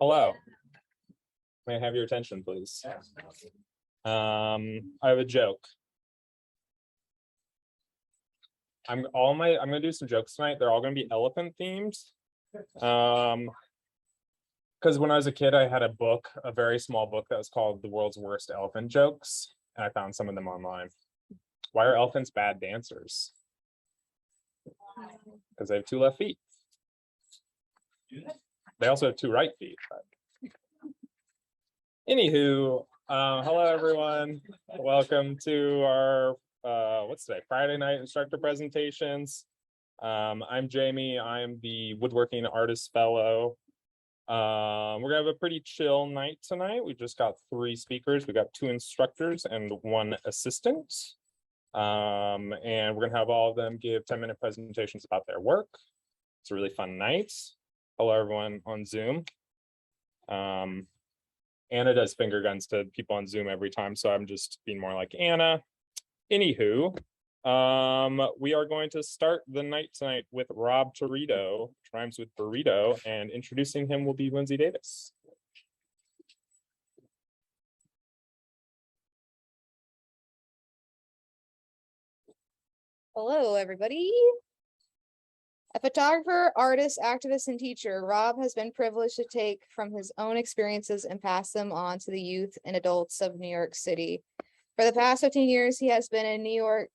Hello. May I have your attention, please? I have a joke. I'm gonna do some jokes tonight. They're all gonna be elephant themed. Because when I was a kid, I had a book, a very small book that was called The World's Worst Elephant Jokes, and I found some of them online. Why are elephants bad dancers? Because they have 2 left feet. They also have 2 right feet. But... Anywho, hello everyone. Welcome to our what's today? Friday night Instructor Presentations. I'm Jamie. I'm the Woodworking Artist Fellow. We're gonna have a pretty chill night tonight. We just got 3 speakers. We got 2 instructors and 1 assistant. And we're gonna have all of them give 10-minute presentations about their work. It's a really fun night. Hello everyone on Zoom. Anna does finger guns to people on Zoom every time, so I'm just being more like Anna. Anywho, we are going to start the night tonight with Rob Territo, which rhymes with burrito, and introducing him will be Lindsay Davis. Hello, everybody. A photographer, artist, activist, and teacher, Rob has been privileged to take from his own experiences and pass them on to the youth and adults of New York City. For the past 15 years, he has been a New York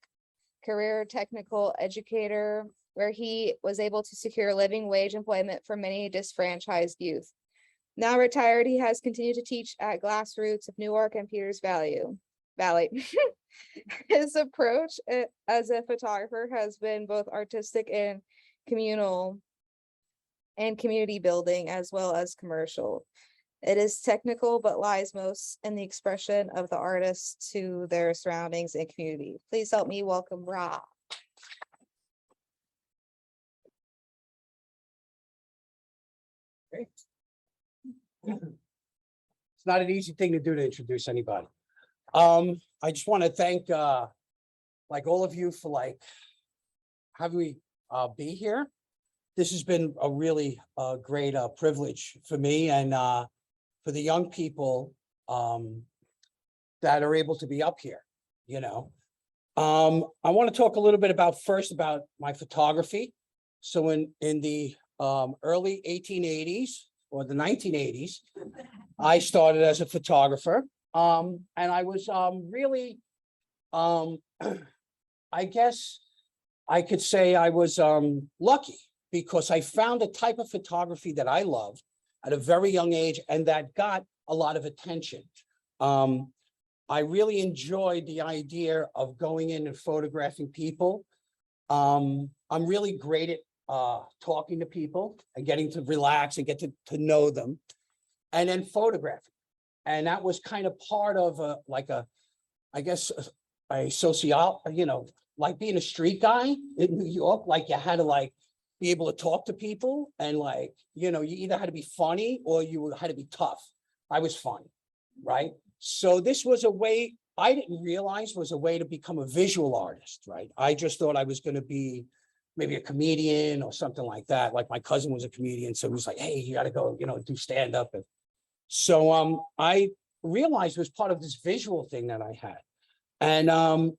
career technical educator, where he was able to secure living wage employment for many disfranchised youth. Now retired, he has continued to teach at Glassroots of Newark and Peters Valley. His approach as a photographer has been both artistic and communal and community building, as well as commercial. It is technical, but lies most in the expression of the artist to their surroundings and community. Please help me welcome Rob. Okay. It's not an easy thing to do to introduce anybody. I just want to thank like all of you for having me be here. This has been a really great privilege for me and for the young people that are able to be up here, you know. I want to talk a little bit about my photography. So in the early 1880s or the 1980s, I started as a photographer. And I was really, I guess I could say I was lucky, because I found a type of photography that I loved at a very young age and that got a lot of attention. I really enjoyed the idea of going in and photographing people. I'm really great at talking to people and getting to relax and get to know them, and then photographing. And that was kind of part of I guess a you know, like being a street guy in New York. Like you had to be able to talk to people, and you know, you either had to be funny or you had to be tough. I was funny, right? So this was a way I didn't realize was a way to become a visual artist, right? I just thought I was going to be maybe a comedian or something like that. Like my cousin was a comedian, so he was like, "Hey, you got to go, you know, do stand up." And so I realized it was part of this visual thing that I had. And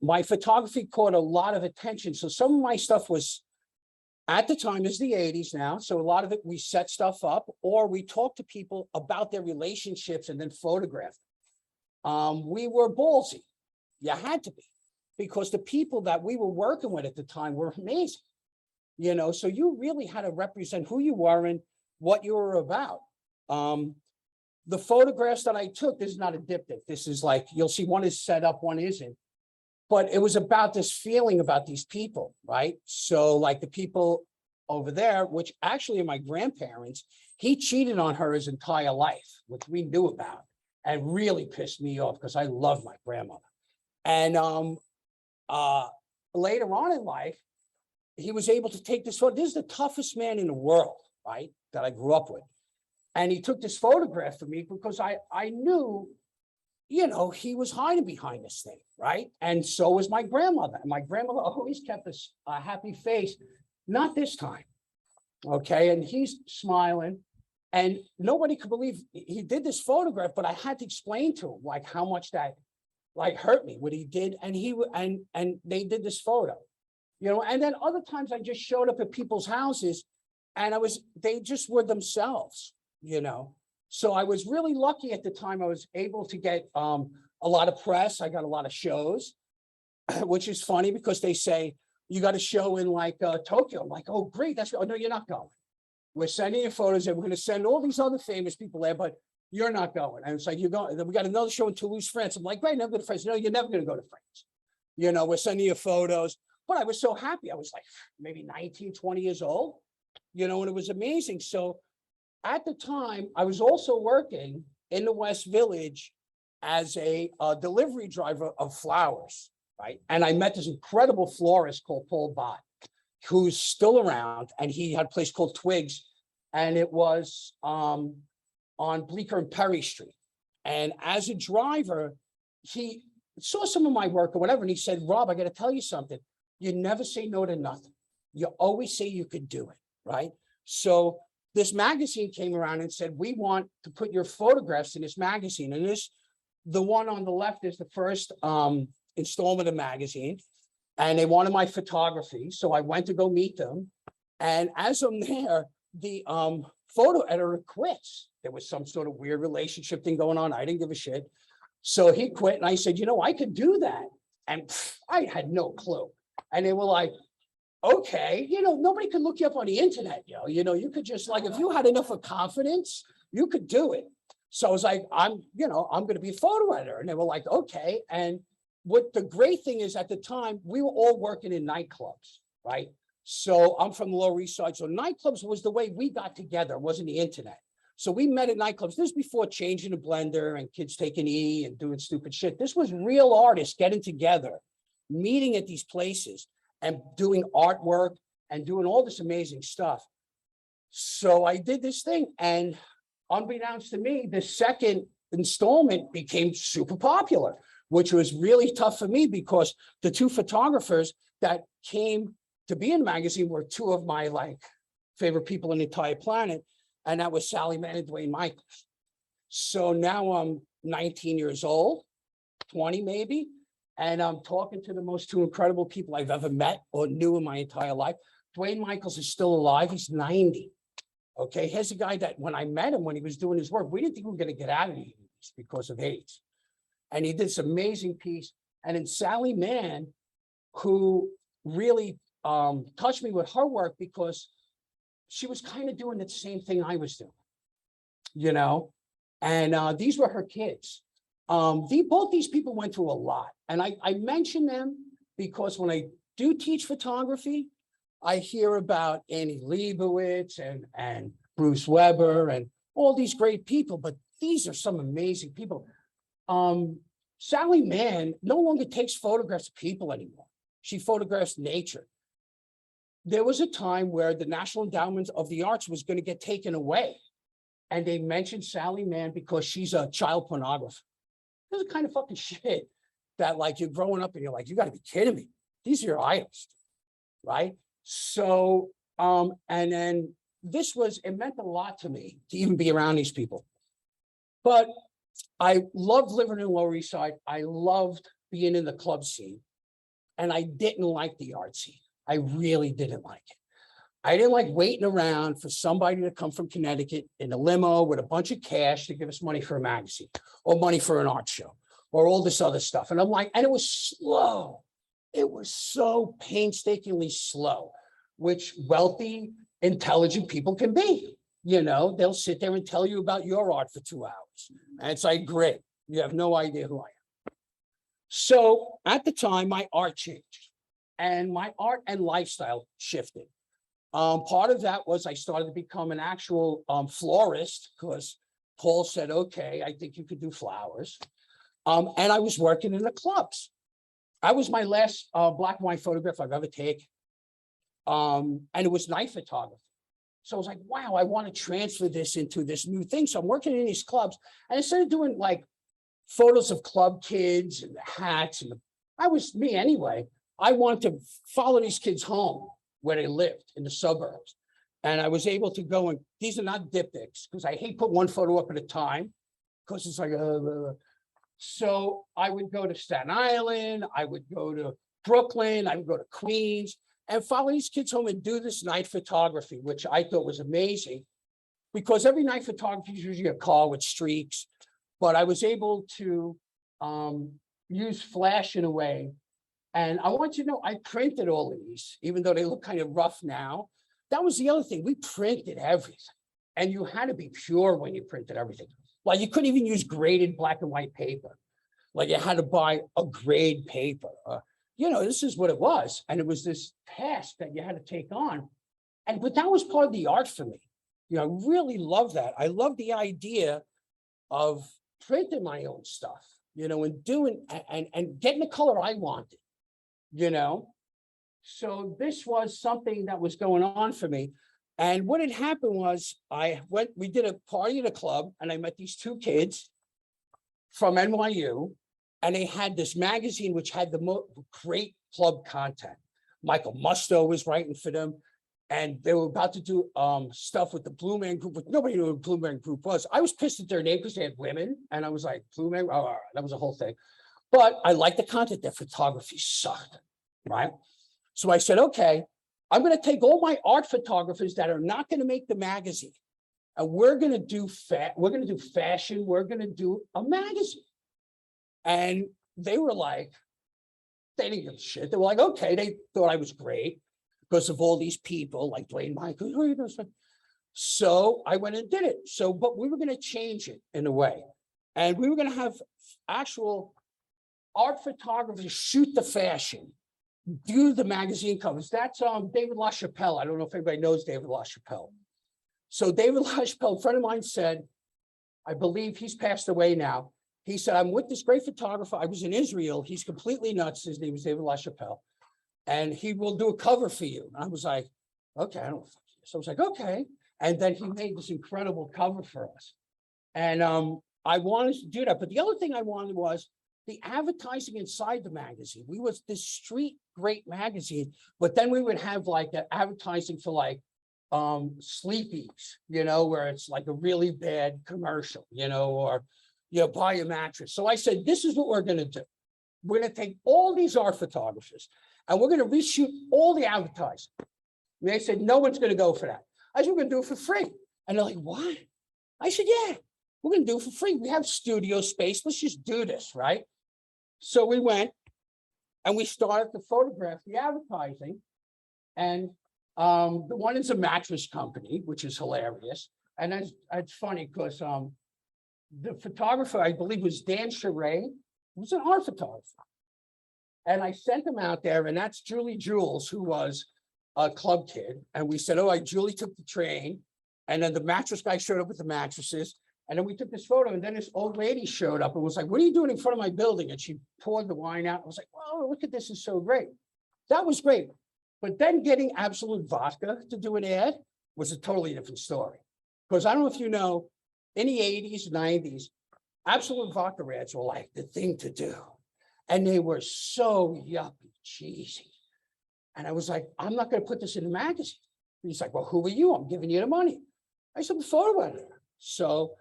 my photography caught a lot of attention. So some of my stuff was, at the time, is the 80s now. So a lot of it, we set stuff up or we talked to people about their relationships and then photographed. We were ballsy. You had to be, because the people that we were working with at the time were amazing. You know, so you really had to represent who you were and what you were about. The photographs that I took, this is not a diptych. This is you'll see one is set up, one isn't. But it was about this feeling about these people, right? So the people over there, which actually are my grandparents, he cheated on her his entire life, which we knew about, and really pissed me off because I love my grandmother. And later on in life, he was able to take this photo. This is the toughest man in the world, right? That I grew up with. And he took this photograph for me because I knew, you know, he was hiding behind this thing, right? And so was my grandmother. And my grandmother always kept a happy face. Not this time, okay? And he's smiling. And nobody could believe he did this photograph, but I had to explain to him like how much that like hurt me, what he did. And and they did this photo, you know, and then other times I just showed up at people's houses and they just were themselves, you know. So I was really lucky at the time. I was able to get a lot of press. I got a lot of shows, which is funny because they say, you got a show in like Tokyo. I'm like, oh, great. Oh, no, you're not going. We're sending you photos and we're going to send all these other famous people there, but you're not going. And it's like, you're going. Then we got another show in Toulouse, France. I'm like, great, never go to France. No, you're never going to go to France. You know, we're sending you photos. But I was so happy. I was like maybe 19, 20 years old, you know, and it was amazing. So at the time, I was also working in the West Village as a delivery driver of flowers, right? And I met this incredible florist called Paul Bott, who's still around, and he had a place called Twigs, and it was on Bleecker and Perry Street. And as a driver, he saw some of my work or whatever, and he said, Rob, I got to tell you something. You never say no to nothing. You always say you could do it, right? So this magazine came around and said, we want to put your photographs in this magazine. And the one on the left is the first installment of the magazine. And they wanted my photography. So I went to go meet them. And as I'm there, the photo editor quits. There was some sort of weird relationship thing going on. I didn't give a shit. So he quit. And I said, you know, I could do that. And I had no clue. And they were like, okay, you know, nobody could look you up on the internet, you know, you could just like, if you had enough of confidence, you could do it. So I was like, I'm going to be a photo editor. And they were like, okay. And what the great thing is at the time, we were all working in nightclubs, right? So I'm from the Lower East Side. So nightclubs was the way we got together. It wasn't the internet. So we met at nightclubs. This was before changing the blender and kids taking E and doing stupid shit. This was real artists getting together, meeting at these places and doing artwork and doing all this amazing stuff. So I did this thing, and unbeknownst to me, the second installment became super popular, which was really tough for me because the two photographers that came to be in the magazine were two of my like favorite people on the entire planet. And that was Sally Mann and Dwayne Michaels. So now I'm 19 years old, 20 maybe. And I'm talking to the most two incredible people I've ever met or knew in my entire life. Dwayne Michaels is still alive. He's 90. Okay. Here's a guy that when I met him, when he was doing his work, we didn't think we were going to get out of this because of AIDS. And he did this amazing piece. And then Sally Mann, who really touched me with her work because she was kind of doing the same thing I was doing, you know, and these were her kids. Both these people went through a lot. And I mention them because when I do teach photography, I hear about Annie Leibovitz and Bruce Weber and all these great people, but these are some amazing people. Sally Mann no longer takes photographs of people anymore. She photographs nature. There was a time where the National Endowment of the Arts was going to get taken away. And they mentioned Sally Mann because she's a child pornographer. This is kind of fucking shit that like you're growing up and you're like, you got to be kidding me. These are your idols, right? So, and then it meant a lot to me to even be around these people. But I loved living in Lower East Side. I loved being in the club scene. And I didn't like the art scene. I really didn't like it. I didn't like waiting around for somebody to come from Connecticut in a limo with a bunch of cash to give us money for a magazine or money for an art show or all this other stuff. And I'm like, and it was slow. It was so painstakingly slow, which wealthy, intelligent people can be. You know, they'll sit there and tell you about your art for 2 hours. And it's like, great, you have no idea who I am. So at the time, my art changed and my art and lifestyle shifted. Part of that was I started to become an actual florist because Paul said, okay, I think you could do flowers. And I was working in the clubs. I was my last black and white photograph I've ever taken. And it was night photography. So I was like, wow, I want to transfer this into this new thing. So I'm working in these clubs and instead of doing like photos of club kids and the hats and I was me anyway. I wanted to follow these kids home where they lived in the suburbs And I was able to go and, these are not diptychs, because I hate put one photo up at a time, because it's like, so I would go to Staten Island, I would go to Brooklyn, I would go to Queens, and follow these kids home and do this night photography, which I thought was amazing. Because every night photography is usually a car with streaks, but I was able to use flash in a way. And I want you to know, I printed all of these, even though they look kind of rough now. That was the other thing, we printed everything. And you had to be pure when you printed everything. Like you couldn't even use graded black and white paper. Like you had to buy a grade paper. You know, this is what it was. And it was this task that you had to take on. But that was part of the art for me. You know, I really love that. I love the idea of printing my own stuff, you know, and doing and getting the color I wanted, you know. So this was something that was going on for me. And what had happened was we did a party at a club and I met these two kids from NYU and they had this magazine which had the great club content. Michael Musto was writing for them and they were about to do stuff with the Blue Man Group, but nobody knew what Blue Man Group was. I was pissed at their name because they had women and I was like, Blue Man, oh, all right, that was a whole thing. But I liked the content, their photography sucked, right? So I said, okay, I'm going to take all my art photographers that are not going to make the magazine, and we're going to do fashion. We're going to do a magazine. And they were like, they didn't give a shit. They were like, okay. They thought I was great because of all these people like Dwayne Michael. So I went and did it. So, but we were going to change it in a way, and we were going to have actual art photographers shoot the fashion. Do the magazine covers. That's David LaChapelle. I don't know if anybody knows David LaChapelle. So David LaChapelle, a friend of mine said, I believe he's passed away now. He said, I'm with this great photographer. I was in Israel. He's completely nuts. His name is David LaChapelle. And he will do a cover for you. And I was like, okay, I don't know. So I was like, okay. And then he made this incredible cover for us. And I wanted to do that. But the other thing I wanted was the advertising inside the magazine. We was this street great magazine, but then we would have like advertising for like Sleepy's, you know, where it's like a really bad commercial, you know, or you know, buy a mattress. So I said, this is what we're going to do. We're going to take all these art photographers and we're going to reshoot all the advertising. And they said, no one's going to go for that. I said, we're going to do it for free. And they're like, what? I said, yeah, we're going to do it for free. We have studio space. Let's just do this, right? So we went and we started to photograph the advertising. And the one is a mattress company, which is hilarious. And that's funny because the photographer, I believe, was Dan Charay, was an art photographer. And I sent him out there, and that's Julie Jules, who was a club kid. And we said, oh, Julie took the train. And then the mattress guy showed up with the mattresses. And then we took this photo, and then this old lady showed up and was like, what are you doing in front of my building? And she poured the wine out. I was like, wow, look at this, it's so great. That was great. But then getting Absolute Vodka to do an ad was a totally different story. Because I don't know if you know, in the 80s, 90s, Absolute Vodka ads were like the thing to do. And they were so yuppie, cheesy. And I was like, I'm not going to put this in the magazine. And he's like, well, who are you? I'm giving you the money. I said, the photo editor. So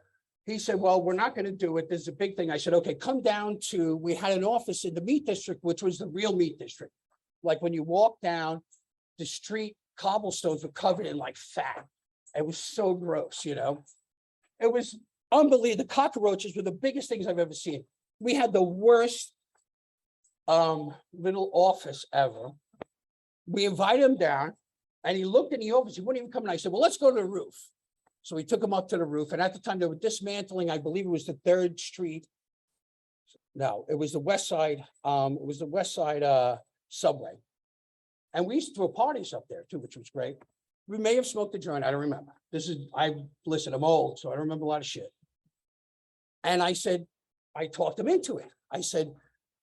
he said, well, we're not going to do it. There's a big thing. I said, okay, come down to, we had an office in the meat district, which was the real meat district. Like when you walk down the street, cobblestones were covered in like fat. It was so gross, you know. It was unbelievable. The cockroaches were the biggest things I've ever seen. We had the worst little office ever. We invited him down and he looked in the office. He wouldn't even come. And I said, well, let's go to the roof. So we took him up to the roof. And at the time they were dismantling, I believe it was the 3rd Street. No, it was the West Side. It was the West Side subway. And we used to throw parties up there too, which was great. We may have smoked a joint. I don't remember. Listen, I'm old, so I don't remember a lot of shit. And I said, I talked them into it. I said,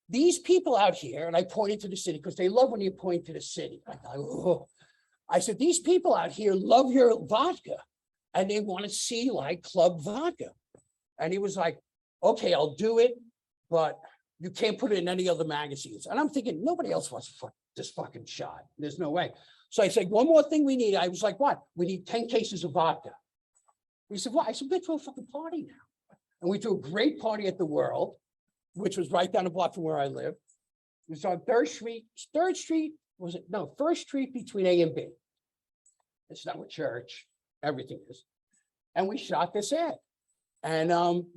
these people out here, and I pointed to the city because they love when you point to the city. I said, these people out here love your vodka and they want to see like club vodka. And he was like, okay, I'll do it, but You can't put it in any other magazines. And I'm thinking, nobody else wants this fucking shot. There's no way. So I said, one more thing we need. I was like, what? We need 10 cases of vodka. He said, what? I said, let's throw a fucking party now. And we threw a great party at the World, which was right down the block from where I live. It was on 3rd Street, was it? No, 1st Street between A and B. It's not a church, everything is. And we shot this ad. And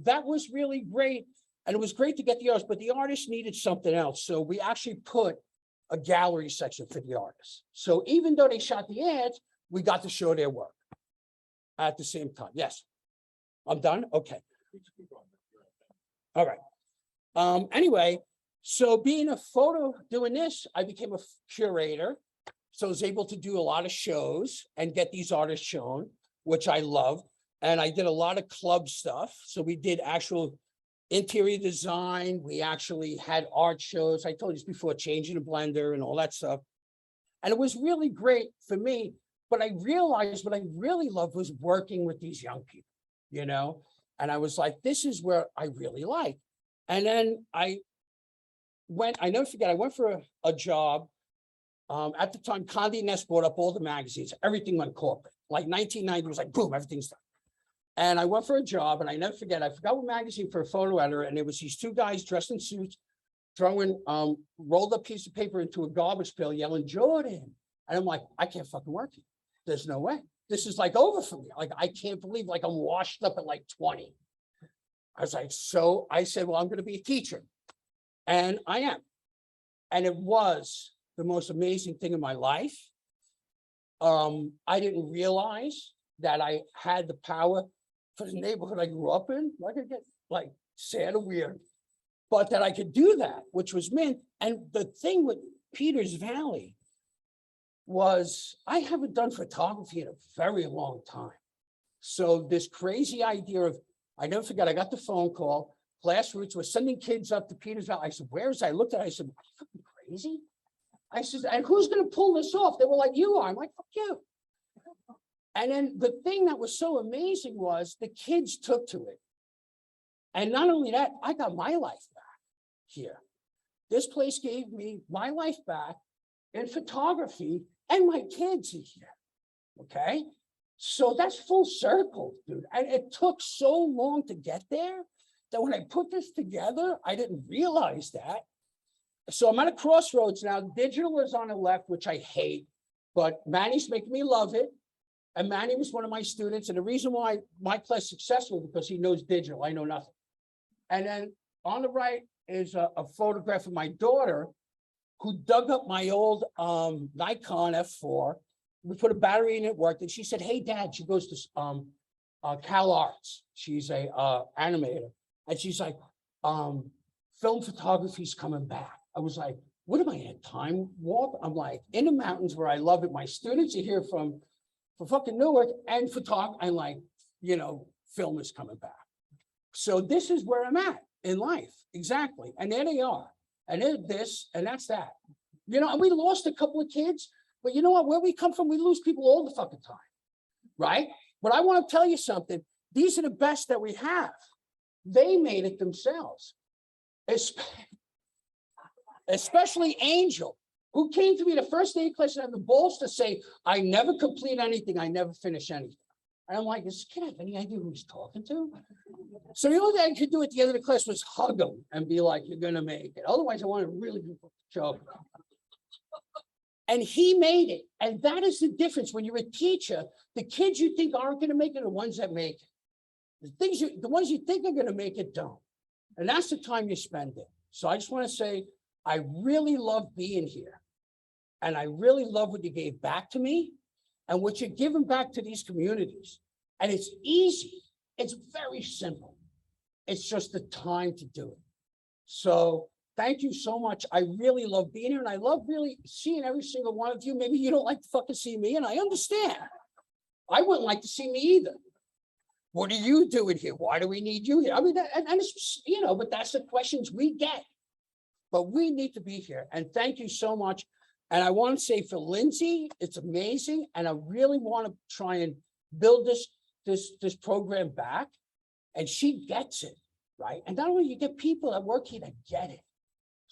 that was really great. And it was great to get the artists, but the artists needed something else. So we actually put a gallery section for the artists. So even though they shot the ads, we got to show their work at the same time. Yes. I'm done? Okay. All right. Anyway, so being a doing this, I became a curator. So I was able to do a lot of shows and get these artists shown, which I love. And I did a lot of club stuff. So we did actual interior design. We actually had art shows. I told you this before, changing the blender and all that stuff. And it was really great for me. But I realized what I really loved was working with these young people, you know? And I was like, this is where I really like. And then I never forget, I went for a job. At the time, Condé Nast bought up all the magazines. Everything went corporate. Like 1990 was like, boom, everything's done. And I went for a job, and I never forget, I forgot what magazine for a photo editor, and it was these two guys dressed in suits, throwing rolled up piece of paper into a garbage pail, yelling, Jordan. And I'm like, I can't fucking work here. There's no way. This is like over for me. Like, I can't believe, like, I'm washed up at like 20. I was like, so I said, well, I'm going to be a teacher. And I am. And it was the most amazing thing in my life. I didn't realize that I had the power for the neighborhood I grew up in. Like, I get like sad and weird, but that I could do that, which was meant. And the thing with Peters Valley was I haven't done photography in a very long time. So this crazy idea of, I never forget, I got the phone call, Grassroots was sending kids up to Peters Valley. I said, where is that? I looked at it, I said, are you fucking crazy? I said, and who's going to pull this off? They were like, you are. I'm like, fuck you. And then the thing that was so amazing was the kids took to it. And not only that, I got my life back here. This place gave me my life back in photography and my kids are here. Okay. So that's full circle, dude. And it took so long to get there that when I put this together, I didn't realize that. So I'm at a crossroads now. Digital is on the left, which I hate, but Manny's making me love it. And Manny was one of my students. And the reason why my class is successful because he knows digital. I know nothing. And then on the right is a photograph of my daughter who dug up my old Nikon F4. We put a battery in it, worked. And she said, hey, Dad, she goes to Cal Arts. She's a animator. And she's like, film photography's coming back. I was like, what am I in a time warp? I'm like, in the mountains where I love it. My students are here from fucking Newark and photography. I'm like, you know, film is coming back. So this is where I'm at in life. Exactly. And there they are. And they're this, and that's that. You know, and we lost a couple of kids, but you know what? Where we come from, we lose people all the fucking time. Right? But I want to tell you something. These are the best that we have. They made it themselves. Especially Angel, who came to me the first day of class and had the balls to say, I never complete anything, I never finish anything. And I'm like, does this kid have any idea who he's talking to? So the only thing I could do at the end of the class was hug him and be like, you're gonna make it. Otherwise, I wanted to really show. And he made it. And that is the difference. When you're a teacher, the kids you think aren't gonna make it are the ones that make it. The ones you think are gonna make it don't. And that's the time you spend it. So I just want to say, I really love being here. And I really love what you gave back to me and what you're giving back to these communities. And it's easy. It's very simple. It's just the time to do it. So thank you so much. I really love being here and I love really seeing every single one of you. Maybe you don't like to fucking see me and I understand. I wouldn't like to see me either. What are you doing here? Why do we need you here? I mean, and it's, you know, but that's the questions we get. But we need to be here. And thank you so much. And I want to say for Lindsay, it's amazing. And I really want to try and build this program back. And she gets it, right? And not only you get people that work here that get it.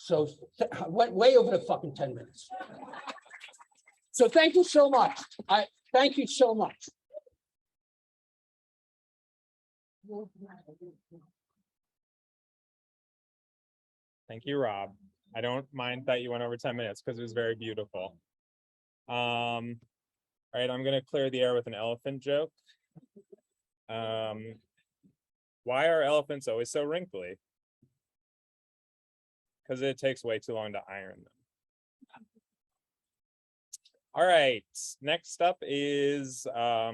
So went way over the fucking 10 minutes. So thank you so much. Thank you so much. Thank you, Rob. I don't mind that you went over 10 minutes because it was very beautiful. All right, I'm gonna clear the air with an elephant joke. Why are elephants always so wrinkly? Because it takes way too long to iron them. All right, next up is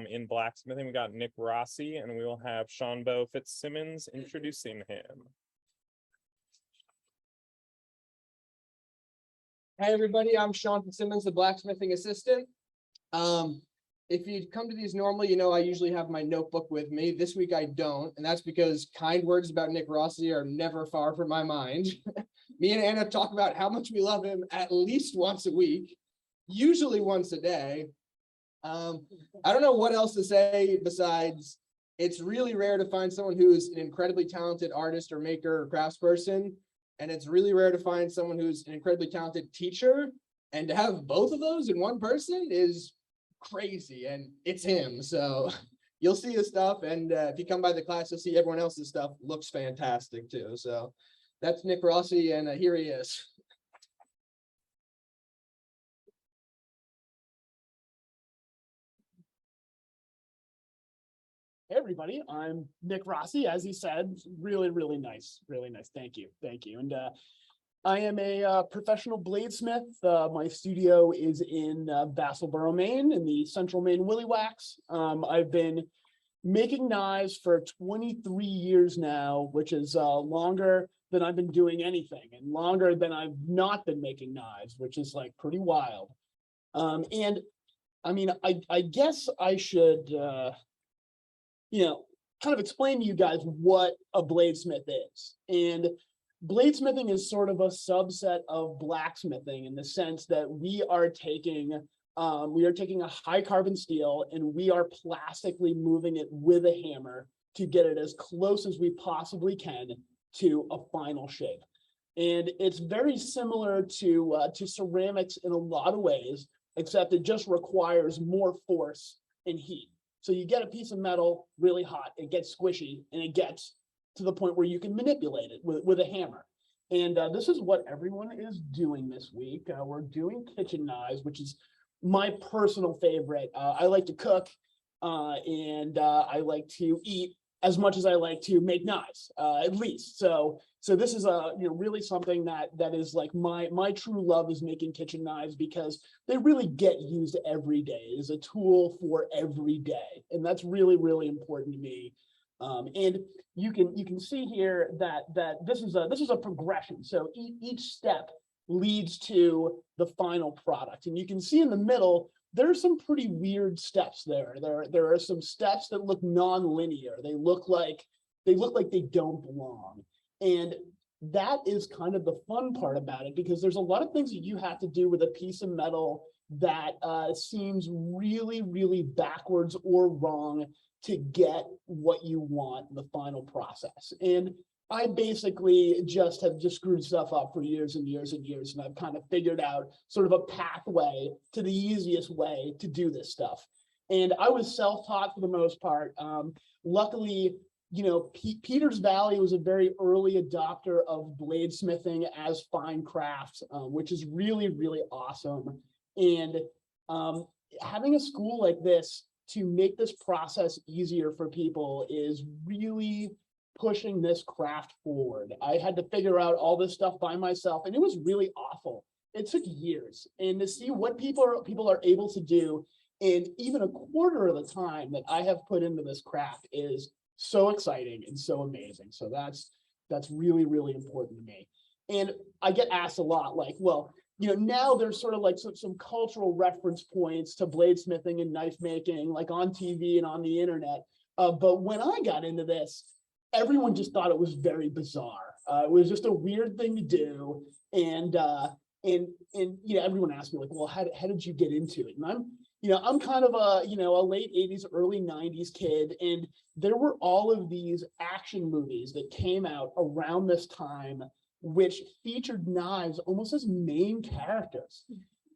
in blacksmithing, we got Nick Rossi, and we will have Sean Bo Fitzsimmons introducing him. Hey everybody, I'm Sean Fitzsimmons, the blacksmithing assistant. If you come to these normally, you know I usually have my notebook with me. This week I don't, and that's because kind words about Nick Rossi are never far from my mind. Me and Anna talk about how much we love him at least once a week, usually once a day. I don't know what else to say besides it's really rare to find someone who's an incredibly talented artist or maker or craftsperson. And it's really rare to find someone who's an incredibly talented teacher, and to have both of those in one person is crazy, and it's him. So you'll see his stuff, and if you come by the class, you'll see everyone else's stuff looks fantastic too. So that's Nick Rossi, and here he is. Hey everybody, I'm Nick Rossi, as he said, really nice, thank you. And I am a professional bladesmith. My studio is in Vassalboro, Maine, in the central Maine Willy Wax. I've been making knives for 23 years now, which is longer than I've been doing anything, and longer than I've not been making knives, which is like pretty wild. And I mean, I guess I should kind of explain to you guys what a bladesmith is. And bladesmithing is sort of a subset of blacksmithing in the sense that we are taking a high carbon steel and we are plastically moving it with a hammer to get it as close as we possibly can to a final shape. And it's very similar to ceramics in a lot of ways, except it just requires more force and heat. So you get a piece of metal really hot, it gets squishy, and it gets to the point where you can manipulate it with a hammer. And this is what everyone is doing this week. We're doing kitchen knives, which is my personal favorite. I like to cook, and I like to eat as much as I like to make knives, at least. So this is really something that is like my true love is making kitchen knives, because they really get used every day as a tool for every day, and that's really important to me. And you can see here that this is a progression. So each step leads to the final product, and you can see in the middle there are some pretty weird steps there. There are some steps that look non-linear. They look like they don't belong. And that is kind of the fun part about it, because there's a lot of things that you have to do with a piece of metal that seems really backwards or wrong to get what you want in the final process. And I basically just have screwed stuff up for years and years, and I've kind of figured out sort of a pathway to the easiest way to do this stuff. And I was self-taught for the most part. Luckily, Peters Valley was a very early adopter of bladesmithing as fine craft, which is really awesome. And having a school like this to make this process easier for people is really pushing this craft forward. I had to figure out all this stuff by myself, and it was really awful. It took years, and to see what people are able to do in even a quarter of the time that I have put into this craft is so exciting and so amazing. So that's really important to me. And I get asked a lot, like, well, now there's sort of like some cultural reference points to bladesmithing and knife making, like on TV and on the internet. But when I got into this, everyone just thought it was very bizarre. It was just a weird thing to do. And everyone asked me, like, well, how did you get into it? And I'm kind of a late 80s, early 90s kid. And there were all of these action movies that came out around this time which featured knives almost as main characters.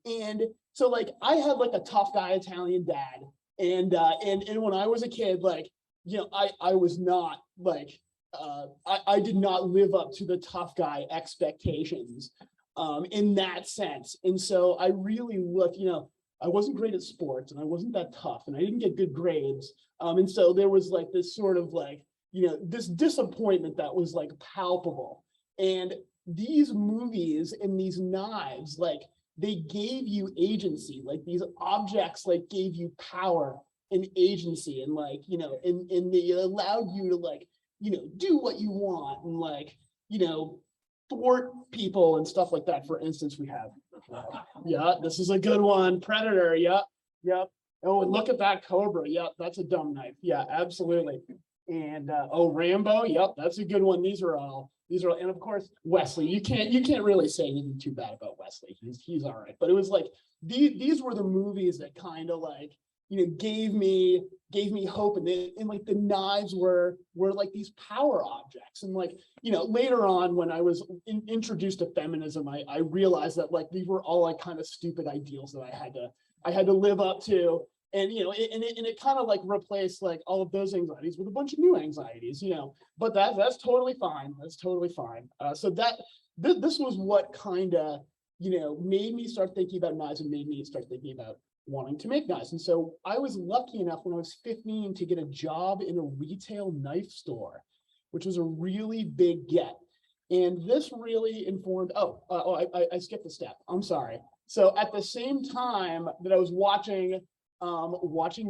And so like I had like a tough guy Italian dad. And when I was a kid, like, you know, I was not like, I did not live up to the tough guy expectations in that sense. And so I really looked, you know, I wasn't great at sports and I wasn't that tough and I didn't get good grades. And so there was like this sort of like, you know, this disappointment that was like palpable. And these movies and these knives, like they gave you agency, like these objects like gave you power and agency and like, you know, and they allowed you to like, you know, do what you want and like, you know, thwart people and stuff like that. For instance, we have, yeah, this is a good one. Predator. Yep. Yep. Oh, and look at that Cobra. Yep. That's a dumb knife. Yeah, absolutely. And oh, Rambo. Yep. That's a good one. These are all, and of course, Wesley, you can't really say anything too bad about Wesley. He's all right. But it was like, these were the movies that kind of like, you know, gave me hope, and like the knives were like these power objects. And like, you know, later on when I was introduced to feminism, I realized that like these were all like kind of stupid ideals that I had to live up to. And you know, and it kind of like replaced like all of those anxieties with a bunch of new anxieties, you know. But that's totally fine. That's totally fine. So that this was what kind of, you know, made me start thinking about knives and made me start thinking about wanting to make knives. And so I was lucky enough when I was 15 to get a job in a retail knife store, which was a really big get. And this really informed, I skipped a step. I'm sorry. So at the same time that I was watching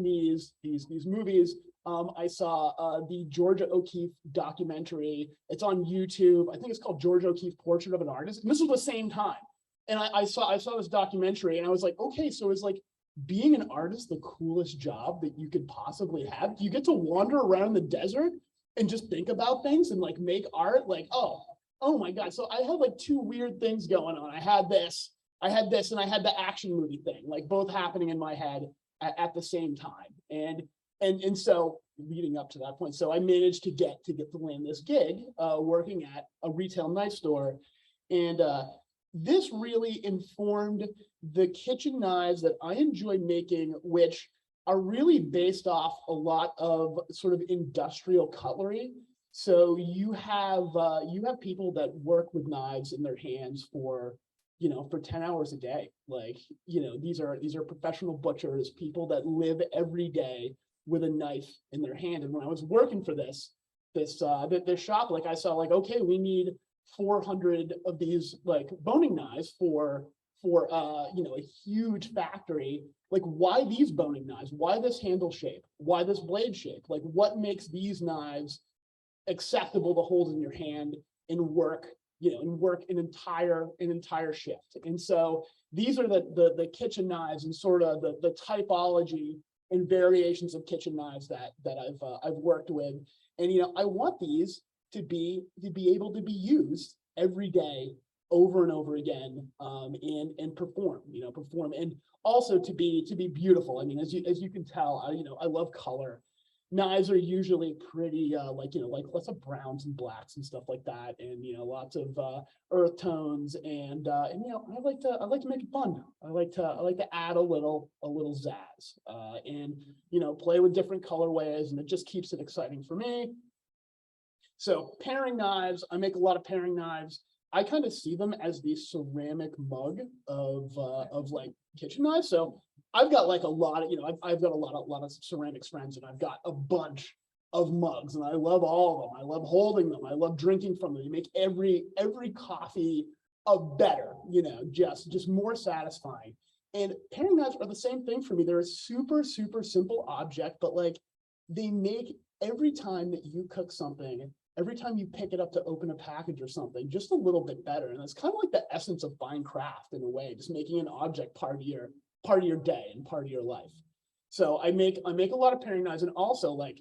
these movies, I saw the Georgia O'Keeffe documentary. It's on YouTube. I think it's called Georgia O'Keeffe Portrait of an Artist. And this was the same time. And I saw this documentary and I was like, okay, so it's like being an artist the coolest job that you could possibly have? Do you get to wander around the desert and just think about things and like make art? Like, oh my God. So I had like two weird things going on. I had this, and I had the action movie thing, like both happening in my head at the same time. And so leading up to that point, so I managed to land this gig working at a retail knife store. And this really informed the kitchen knives that I enjoy making, which are really based off a lot of sort of industrial cutlery. So you have people that work with knives in their hands for 10 hours a day. Like, you know, these are professional butchers, people that live every day with a knife in their hand. And when I was working for this shop, like I saw like, okay, we need 400 of these like boning knives for a huge factory. Like, why these boning knives? Why this handle shape? Why this blade shape? Like, what makes these knives acceptable to hold in your hand and work an entire shift? And so these are the kitchen knives and sort of the typology and variations of kitchen knives that I've worked with. And I want these to be able to be used every day over and over again, and perform, and also to be beautiful. I mean, as you can tell, I love color. Knives are usually pretty like lots of browns and blacks and stuff like that, and lots of earth tones, and I like to make it fun. I like to add a little zazz, and play with different colorways, and it just keeps it exciting for me. So pairing knives, I make a lot of pairing knives. I kind of see them as the ceramic mug of like kitchen knives. So I've got like a lot of, I've got a lot of ceramics friends, and I've got a bunch of mugs, and I love all of them. I love holding them. I love drinking from them. You make every coffee a better, just more satisfying. And pairing knives are the same thing for me. They're a super, super simple object, but like they make every time that you cook something, every time you pick it up to open a package or something, just a little bit better. And it's kind of like the essence of fine craft in a way, just making an object part of your day and part of your life. So I make a lot of pairing knives, and also like,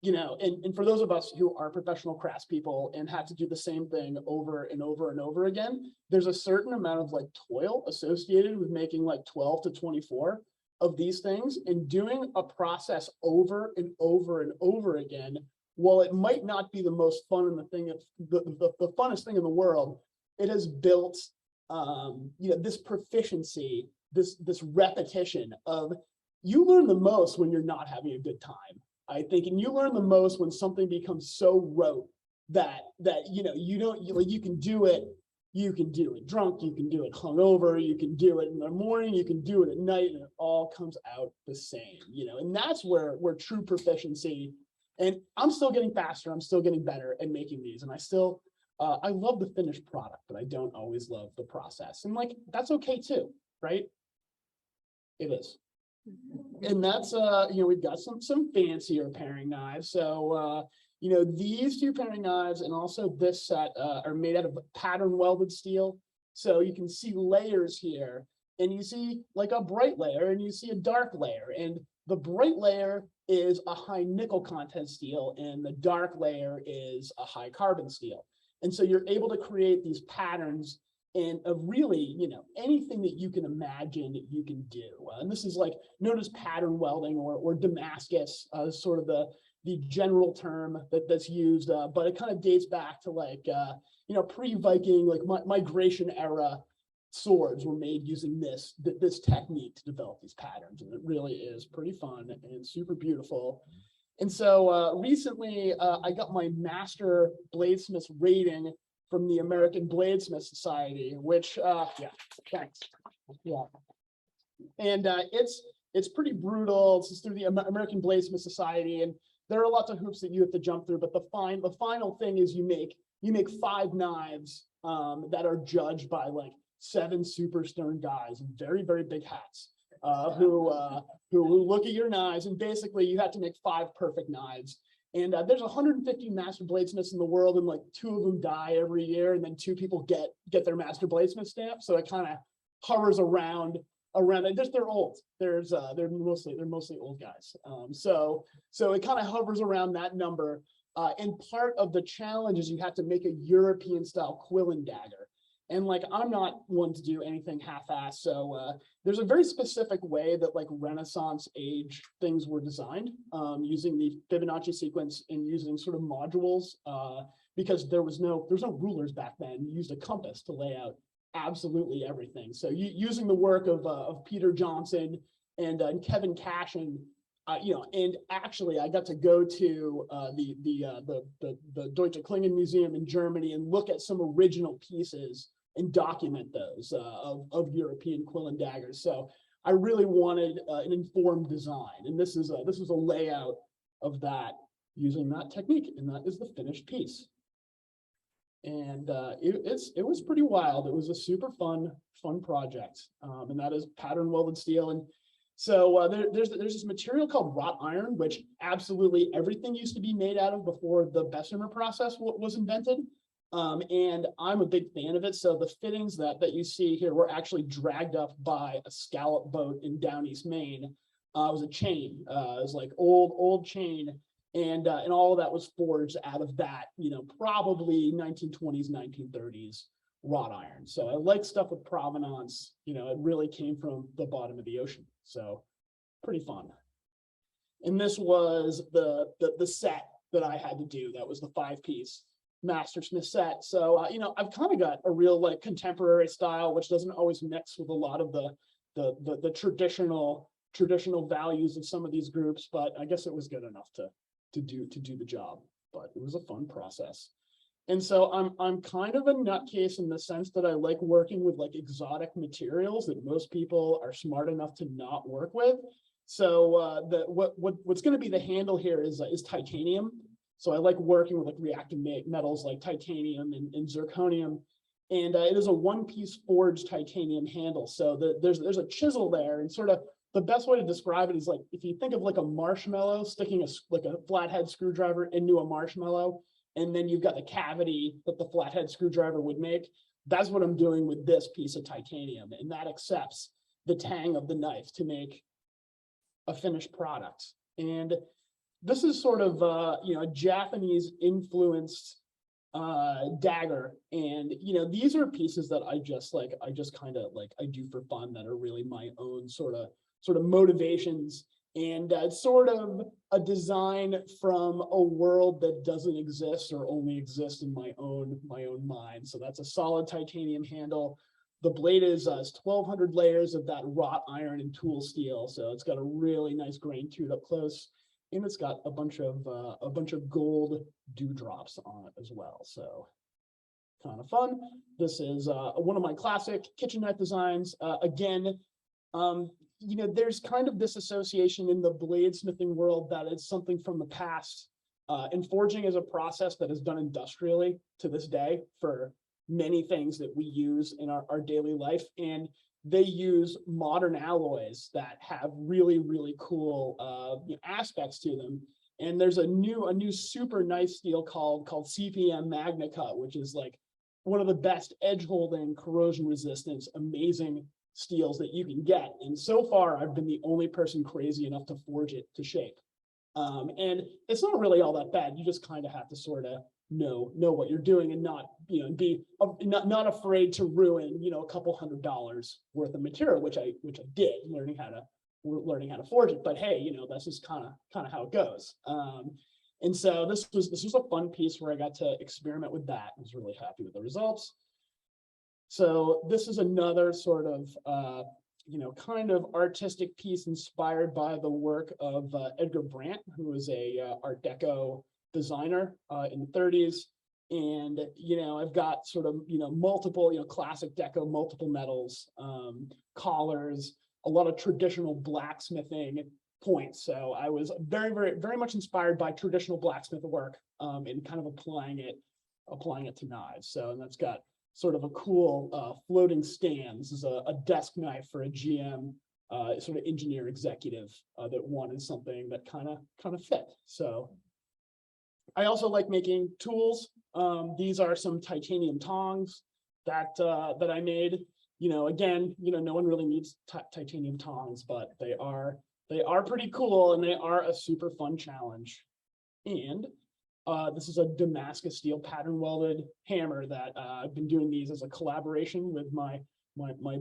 and for those of us who are professional craftspeople and had to do the same thing over and over and over again, there's a certain amount of like toil associated with making like 12 to 24 of these things, and doing a process over and over and over again while it might not be the most fun and the funnest thing in the world, it has built this proficiency, this repetition of, you learn the most when you're not having a good time, I think, and you learn the most when something becomes so rote that you can do it. You can do it drunk, you can do it hungover, you can do it in the morning, you can do it at night, and it all comes out the same, and that's where true proficiency. And I'm still getting faster, I'm still getting better at making these, and I love the finished product, but I don't always love the process, and that's okay too, right? It is. And that's we've got some fancier paring knives. So these two paring knives and also this set are made out of pattern welded steel. So you can see layers here, and you see like a bright layer and you see a dark layer, and the bright layer is a high nickel content steel and the dark layer is a high carbon steel. And so you're able to create these patterns and of really, anything that you can imagine you can do. And this is known as pattern welding or Damascus, sort of the general term that's used, but it kind of dates back to pre-Viking, migration era swords were made using this technique to develop these patterns. And it really is pretty fun and super beautiful. And so recently I got my master bladesmith rating from the American Bladesmith Society, which, thanks. Yeah. And it's pretty brutal. It's through the American Bladesmith Society, and there are lots of hoops that you have to jump through, but the final thing is you make 5 knives that are judged by 7 super stern guys in very, very big hats who look at your knives, and basically you have to make 5 perfect knives. And there's 150 master bladesmiths in the world, and 2 of them die every year, and then 2 people get their master bladesmith stamp. So it kind of hovers around it. They're old. They're mostly old guys. So it kind of hovers around that number. And part of the challenge is you have to make a European style quill and dagger. And I'm not one to do anything half-assed. So there's a very specific way that Renaissance age things were designed, using the Fibonacci sequence and using sort of modules, because there was no rulers back then. You used a compass to lay out absolutely everything. So using the work of Peter Johnson and Kevin Cashin, and actually I got to go to the Deutsche Klingen Museum in Germany and look at some original pieces and document those of European quill and daggers. So I really wanted an informed design, and this was a layout of that using that technique, and that is the finished piece. And it was pretty wild. It was a super fun project, and that is pattern welded steel. And so there's this material called wrought iron, which absolutely everything used to be made out of before the Bessemer process was invented. And I'm a big fan of it. So the fittings that you see here were actually dragged up by a scallop boat in down East Maine. It was a chain. It was old chain. And all of that was forged out of that, probably 1920s, 1930s wrought iron. So I like stuff with provenance. It really came from the bottom of the ocean. So pretty fun. And this was the set that I had to do. That was the 5-piece Mastersmith set. So I've kind of got a real contemporary style, which doesn't always mix with a lot of the traditional values of some of these groups, but I guess it was good enough to do the job. But it was a fun process. And so I'm kind of a nutcase in the sense that I like working with exotic materials that most people are smart enough to not work with. So what's going to be the handle here is titanium. So I like working with reactive metals like titanium and zirconium. And it is a 1-piece forged titanium handle. So there's a chisel there, and sort of the best way to describe it is if you think of a marshmallow, sticking a flathead screwdriver into a marshmallow, and then you've got the cavity that the flathead screwdriver would make. That's what I'm doing with this piece of titanium, and that accepts the tang of the knife to make a finished product. And this is sort of a Japanese influenced dagger, and these are pieces that I just kind of I do for fun, that are really my own sort of motivations And it's sort of a design from a world that doesn't exist or only exists in my own mind. So that's a solid titanium handle. The blade is 1,200 layers of that wrought iron and tool steel. So it's got a really nice grain to it up close. And it's got a bunch of gold dewdrops on it as well. So kind of fun. This is one of my classic kitchen knife designs. Again, you know, there's kind of this association in the bladesmithing world that it's something from the past. And forging is a process that is done industrially to this day for many things that we use in our daily life. And they use modern alloys that have really, really cool aspects to them. And there's a new super nice steel called CPM Magna Cut, which is like one of the best edge holding, corrosion resistance, amazing steels that you can get. And so far, I've been the only person crazy enough to forge it to shape. And it's not really all that bad. You just kind of have to sort of know what you're doing and not, you know, be not afraid to ruin, you know, a couple $100 worth of material, which I did, learning how to forge it. But hey, you know, that's just kind of how it goes. And so this was a fun piece where I got to experiment with that. I was really happy with the results. So this is another sort of, you know, kind of artistic piece inspired by the work of Edgar Brandt, who was a Art Deco designer in the 30s. And, you know, I've got sort of, you know, multiple, you know, classic deco, multiple metals, collars, a lot of traditional blacksmithing points. So I was very much inspired by traditional blacksmith work and kind of applying it to knives. So, and that's got sort of a cool floating stand. This is a desk knife for a GM, sort of engineer executive that wanted something that kind of fit. So I also like making tools. These are some titanium tongs that I made. You know, again, you know, no one really needs titanium tongs, but they are pretty cool and they are a super fun challenge. And this is a Damascus steel pattern welded hammer that I've been doing these as a collaboration with my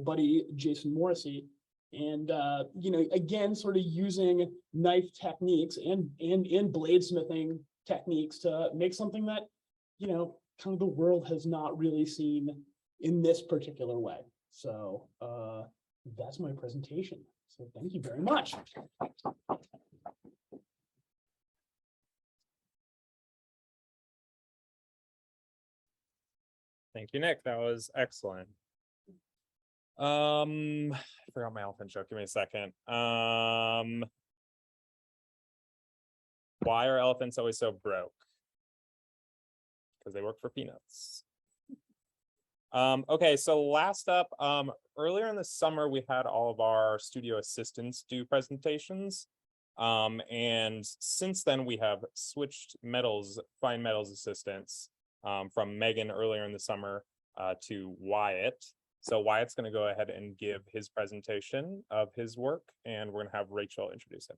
buddy Jason Morrissey. And you know, again, sort of using knife techniques and bladesmithing techniques to make something that, you know, kind of the world has not really seen in this particular way. So that's my presentation. So thank you very much. Thank you, Nick. That was excellent. I forgot my elephant joke. Give me a second. Why are elephants always so broke? Because they work for peanuts. Okay, so last up, earlier in the summer, we had all of our studio assistants do presentations. And since then, we have switched fine metals assistants from Megan earlier in the summer to Wyatt. So Wyatt's going to go ahead and give his presentation of his work, and we're going to have Rachel introduce him.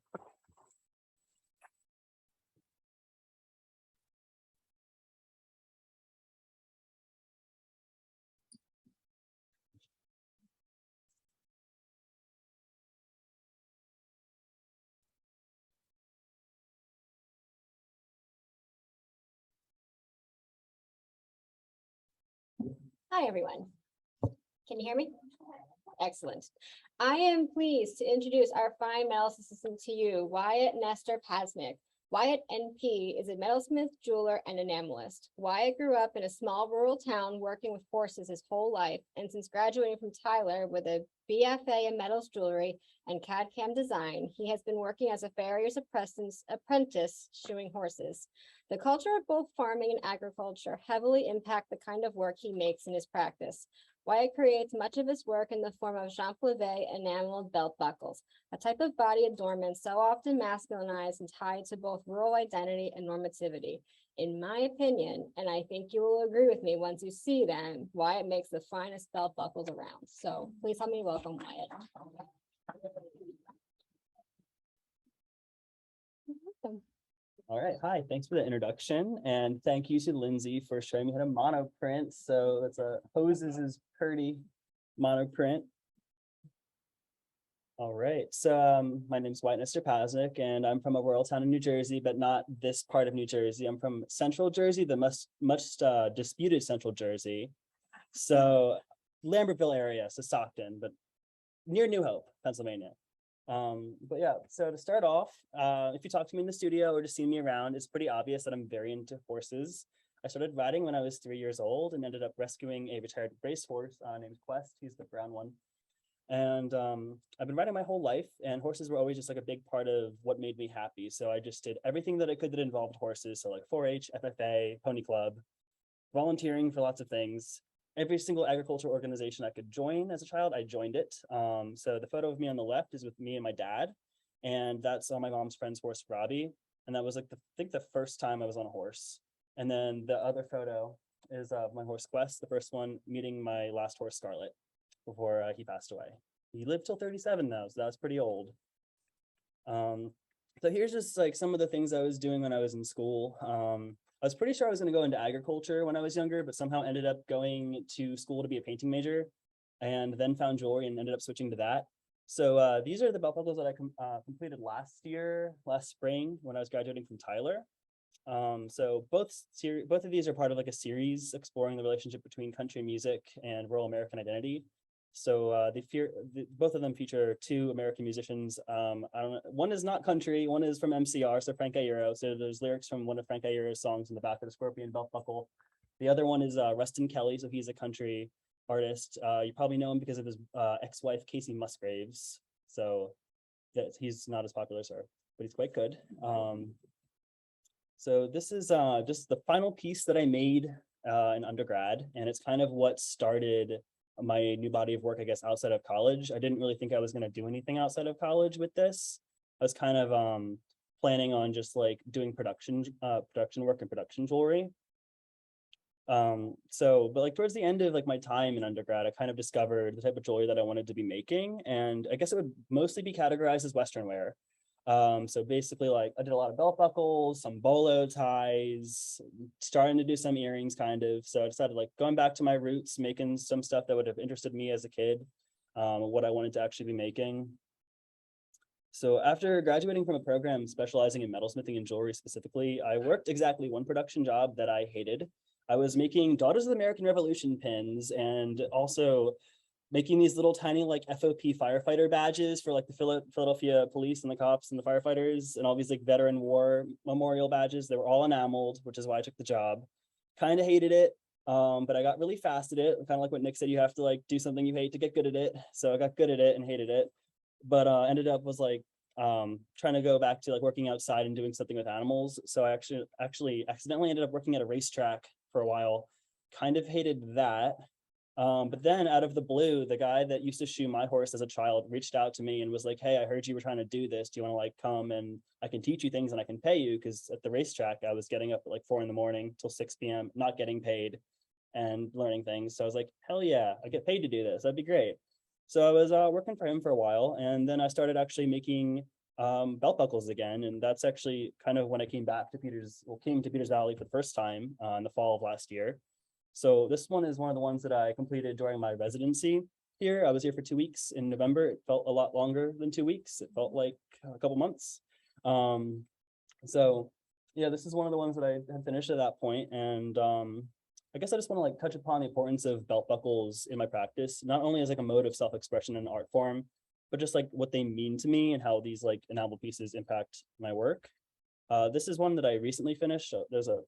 Hi, everyone. Can you hear me? Excellent. I am pleased to introduce our fine metals assistant to you, Wyatt Nestor-Pasicznyk. Wyatt NP is a metalsmith, jeweler, and enamelist. Wyatt grew up in a small rural town working with horses his whole life, and since graduating from Tyler with a BFA in metals jewelry and CAD/CAM design, he has been working as a farrier's apprentice shoeing horses. The culture of both farming and agriculture heavily impact the kind of work he makes in his practice. Wyatt creates much of his work in the form of Jean Plaivet enameled belt buckles, a type of body adornment so often masculinized and tied to both rural identity and normativity. In my opinion, and I think you will agree with me once you see them, Wyatt makes the finest belt buckles around. So please help me welcome Wyatt. All right, hi, thanks for the introduction, and thank you to Lindsay for showing me how to monoprint. So that's a Hoses is Purdy monoprint. All right, so my name's Wyatt Nestor-Pasicznyk, and I'm from a rural town in New Jersey, but not this part of New Jersey. I'm from Central Jersey, the much disputed Central Jersey. So Lambertville area, so Stockton, but near New Hope, Pennsylvania. But yeah, so to start off, if you talk to me in the studio or just see me around, it's pretty obvious that I'm very into horses. I started riding when I was 3 years old and ended up rescuing a retired racehorse named Quest. He's the brown one. And I've been riding my whole life, and horses were always just like a big part of what made me happy. So I just did everything that I could that involved horses. So like 4-H, FFA, Pony Club, volunteering for lots of things. Every single agriculture organization I could join as a child, I joined it. So the photo of me on the left is with me and my dad, and that's on my mom's friend's horse, Robbie. And that was like I think the first time I was on a horse. And then the other photo is of my horse Quest, the first one meeting my last horse, Scarlet, before he passed away. He lived till 37 though, so that's pretty old. So here's just like some of the things I was doing when I was in school. I was pretty sure I was going to go into agriculture when I was younger, but somehow ended up going to school to be a painting major, and then found jewelry and ended up switching to that. So these are the belt buckles that I completed last spring when I was graduating from Tyler. So both of these are part of like a series exploring the relationship between country music and rural American identity. So both of them feature two American musicians. I don't know, one is not country, one is from MCR, so Frank Iero. So there's lyrics from one of Frank Iero's songs in the back of the Scorpion belt buckle. The other one is Rustin Kelly, so he's a country artist. You probably know him because of his ex-wife Casey Musgraves. So he's not as popular, sir, but he's quite good. So this is just the final piece that I made in undergrad, and it's kind of what started my new body of work, I guess, outside of college. I didn't really think I was going to do anything outside of college with this. I was kind of planning on just like doing production work and production jewelry. But like towards the end of like my time in undergrad, I kind of discovered the type of jewelry that I wanted to be making, and I guess it would mostly be categorized as Western wear. So basically, like I did a lot of belt buckles, some bolo ties, starting to do some earrings kind of. So I decided like going back to my roots, making some stuff that would have interested me as a kid, what I wanted to actually be making. So after graduating from a program specializing in metalsmithing and jewelry specifically, I worked exactly one production job that I hated. I was making Daughters of the American Revolution pins, and also making these little tiny like FOP firefighter badges for like the Philadelphia police and the cops and the firefighters, and all these like veteran war memorial badges. They were all enameled, which is why I took the job. Kind of hated it, but I got really fast at it. Kind of like what Nick said, you have to like do something you hate to get good at it. So I got good at it and hated it, but ended up was like trying to go back to like working outside and doing something with animals. So I actually accidentally ended up working at a racetrack for a while. Kind of hated that. But then out of the blue, the guy that used to shoe my horse as a child reached out to me and was like, hey, I heard you were trying to do this. Do you want to like come and I can teach you things and I can pay you? Because at the racetrack, I was getting up at like 4 a.m. till 6 p.m., not getting paid and learning things. So I was like, hell yeah, I get paid to do this. That'd be great. So I was working for him for a while. And then I started actually making belt buckles again. And that's actually kind of when I came to Peters Valley for the first time in the fall of last year. So this one is one of the ones that I completed during my residency here. I was here for 2 weeks in November. It felt a lot longer than 2 weeks. It felt like a couple months. So yeah, this is one of the ones that I had finished at that point. And I guess I just want to like touch upon the importance of belt buckles in my practice, not only as like a mode of self-expression and art form, but just like what they mean to me and how these like enamel pieces impact my work. This is one that I recently finished. So there's a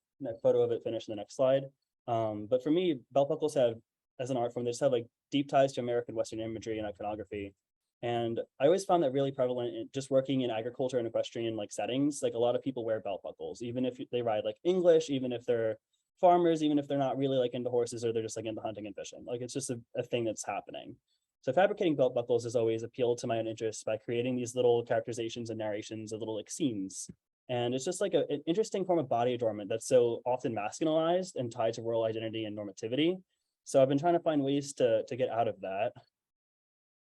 photo of it finished in the next slide. But for me, belt buckles have, as an art form, they just have like deep ties to American Western imagery and iconography. And I always found that really prevalent in just working in agriculture and equestrian like settings. Like a lot of people wear belt buckles, even if they ride like English, even if they're farmers, even if they're not really like into horses or they're just like into hunting and fishing. Like it's just a thing that's happening. So fabricating belt buckles has always appealed to my own interests by creating these little characterizations and narrations of little like scenes. And it's just like an interesting form of body adornment that's so often masculinized and tied to rural identity and normativity. So I've been trying to find ways to get out of that.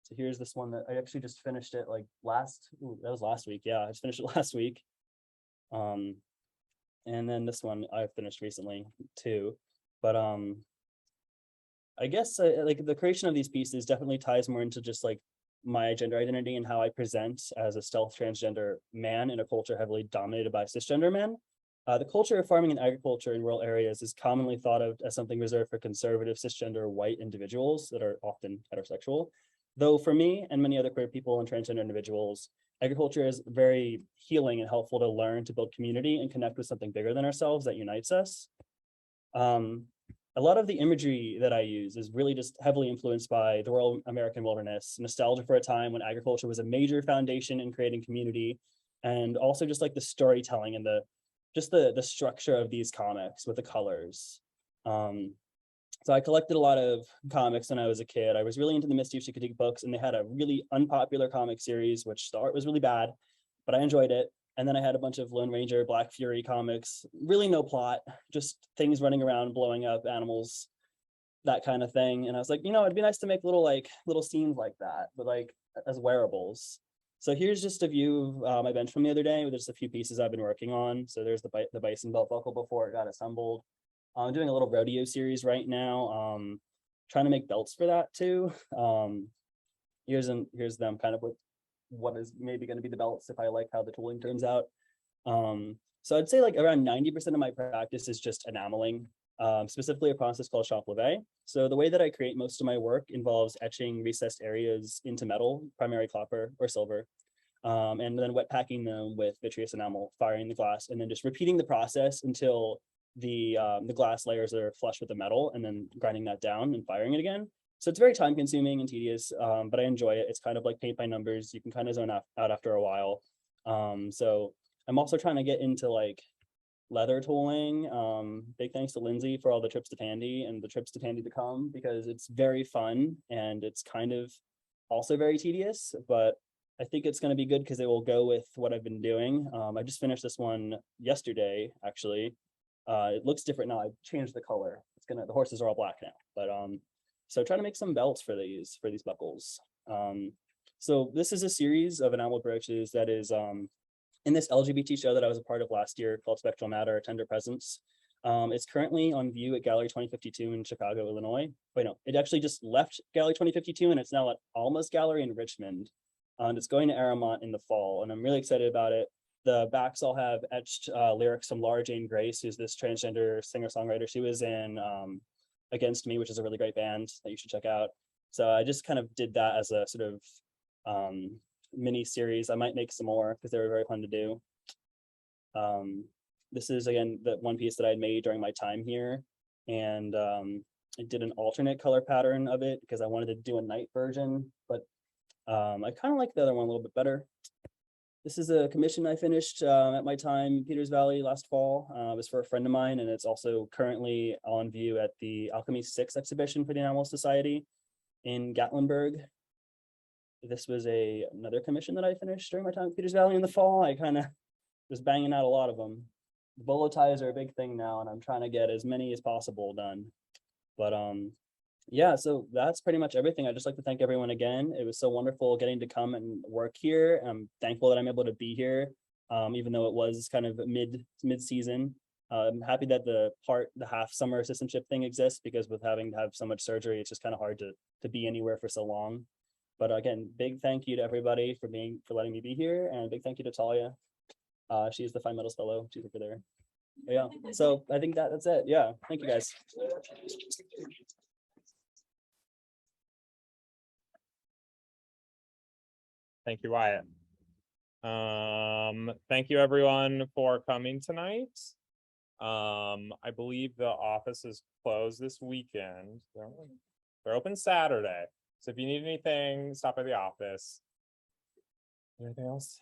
So here's this one that I actually just finished it like that was last week. Yeah, I just finished it last week. And then this one I finished recently too. But I guess like the creation of these pieces definitely ties more into just like my gender identity and how I present as a stealth transgender man in a culture heavily dominated by cisgender men. The culture of farming and agriculture in rural areas is commonly thought of as something reserved for conservative cisgender white individuals that are often heterosexual. Though for me and many other queer people and transgender individuals, agriculture is very healing and helpful to learn to build community and connect with something bigger than ourselves that unites us. A lot of the imagery that I use is really just heavily influenced by the rural American wilderness, nostalgia for a time when agriculture was a major foundation in creating community, and also just like the storytelling and the structure of these comics with the colors. So I collected a lot of comics when I was a kid. I was really into the Misty She Could Dig books, and they had a really unpopular comic series, which the art was really bad, but I enjoyed it. And then I had a bunch of Lone Ranger, Black Fury comics, really no plot, just things running around, blowing up animals, that kind of thing. And I was like, it'd be nice to make little scenes like that, but like as wearables. So here's just a view of my bench from the other day with just a few pieces I've been working on. So there's the bison belt buckle before it got assembled. I'm doing a little rodeo series right now, trying to make belts for that too. Here's them kind of with what is maybe going to be the belts if I like how the tooling turns out. So I'd say like around 90% of my practice is just enameling, specifically a process called chape levé. So the way that I create most of my work involves etching recessed areas into metal, primary copper or silver, and then wet packing them with vitreous enamel, firing the glass, and then just repeating the process until the glass layers are flush with the metal, and then grinding that down and firing it again. So it's very time consuming and tedious, but I enjoy it. It's kind of like paint by numbers. You can kind of zone out after a while. So I'm also trying to get into like leather tooling. Big thanks to Lindsay for all the trips to Tandy and the trips to Tandy to come, because it's very fun and it's kind of also very tedious, but I think it's going to be good because it will go with what I've been doing. I just finished this one yesterday, actually. It looks different now. I've changed the color. The horses are all black now, but so trying to make some belts for these buckles. So this is a series of enamel brooches that is in this LGBT show that I was a part of last year called Spectral Matter, A Tender Presence. It's currently on view at Gallery 2052 in Chicago, Illinois. Wait, no, it actually just left Gallery 2052 and it's now at Alma's Gallery in Richmond. And it's going to Aramont in the fall, and I'm really excited about it. The backs all have etched lyrics from Laura Jane Grace, who's this transgender singer-songwriter. She was in Against Me, which is a really great band that you should check out. So I just kind of did that as a sort of mini series. I might make some more because they were very fun to do. This is, again, the one piece that I made during my time here. And I did an alternate color pattern of it because I wanted to do a night version, but I kind of like the other one a little bit better. This is a commission I finished at my time in Peters Valley last fall. It was for a friend of mine, and it's also currently on view at the Alchemy 6 exhibition for the Animal Society in Gatlinburg. This was another commission that I finished during my time at Peters Valley in the fall. I kind of was banging out a lot of them. The bolo ties are a big thing now, and I'm trying to get as many as possible done. But yeah, so that's pretty much everything. I'd just like to thank everyone again. It was so wonderful getting to come and work here. I'm thankful that I'm able to be here, even though it was kind of mid-season. I'm happy that the half summer assistantship thing exists, because with having to have so much surgery, it's just kind of hard to be anywhere for so long. But again, big thank you to everybody for letting me be here, and big thank you to Talia. She's the Fine Metals Fellow. She's over there. But yeah, so I think that's it. Yeah, thank you guys. Thank you, Wyatt. Thank you everyone for coming tonight. I believe the office is closed this weekend. They're open Saturday. So if you need anything, stop by the office. Anything else?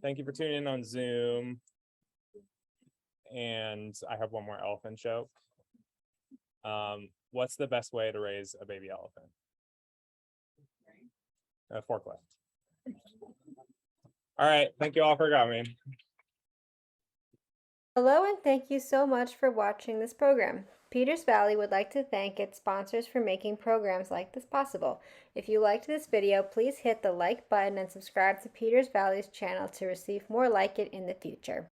Thank you for tuning in on Zoom. And I have one more elephant joke. What's the best way to raise a baby elephant? A forklift. All right, thank you all for coming. Hello and thank you so much for watching this program. Peters Valley would like to thank its sponsors for making programs like this possible. If you liked this video, please hit the like button and subscribe to Peters Valley's channel to receive more like it in the future.